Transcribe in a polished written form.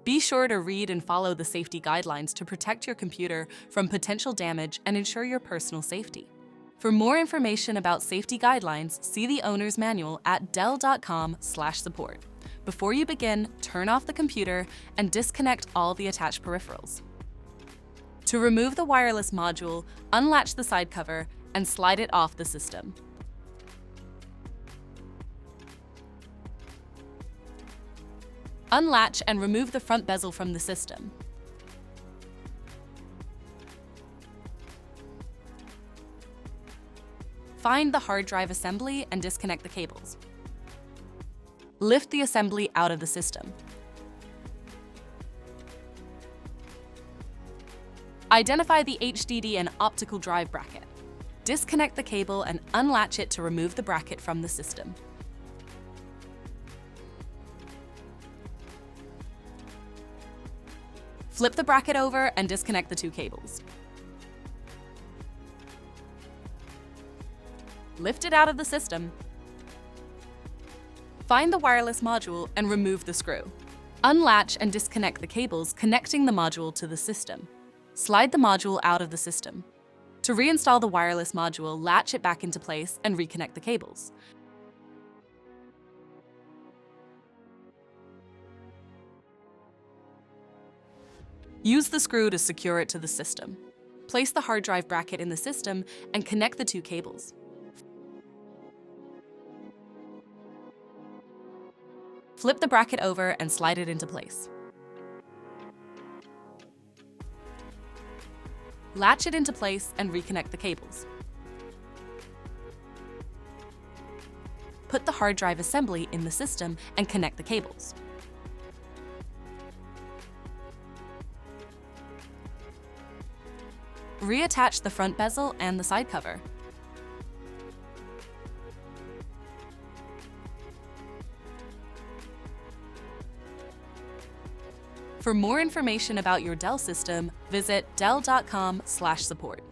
Be sure to read and follow the safety guidelines to protect your computer from potential damage and ensure your personal safety. For more information about safety guidelines, see the owner's manual at dell.com/support. Before you begin, turn off the computer and disconnect all the attached peripherals. To remove the wireless module, unlatch the side cover and slide it off the system. Unlatch and remove the front bezel from the system. Find the hard drive assembly and disconnect the cables. Lift the assembly out of the system. Identify the HDD and optical drive bracket. Disconnect the cable and unlatch it to remove the bracket from the system. Flip the bracket over and disconnect the two cables. Lift it out of the system. Find the wireless module and remove the screw. Unlatch and disconnect the cables connecting the module to the system. Slide the module out of the system. To reinstall the wireless module, latch it back into place and reconnect the cables. Use the screw to secure it to the system. Place the hard drive bracket in the system and connect the two cables. Flip the bracket over and slide it into place. Latch it into place and reconnect the cables. Put the hard drive assembly in the system and connect the cables. Reattach the front bezel and the side cover. For more information about your Dell system, visit dell.com/support.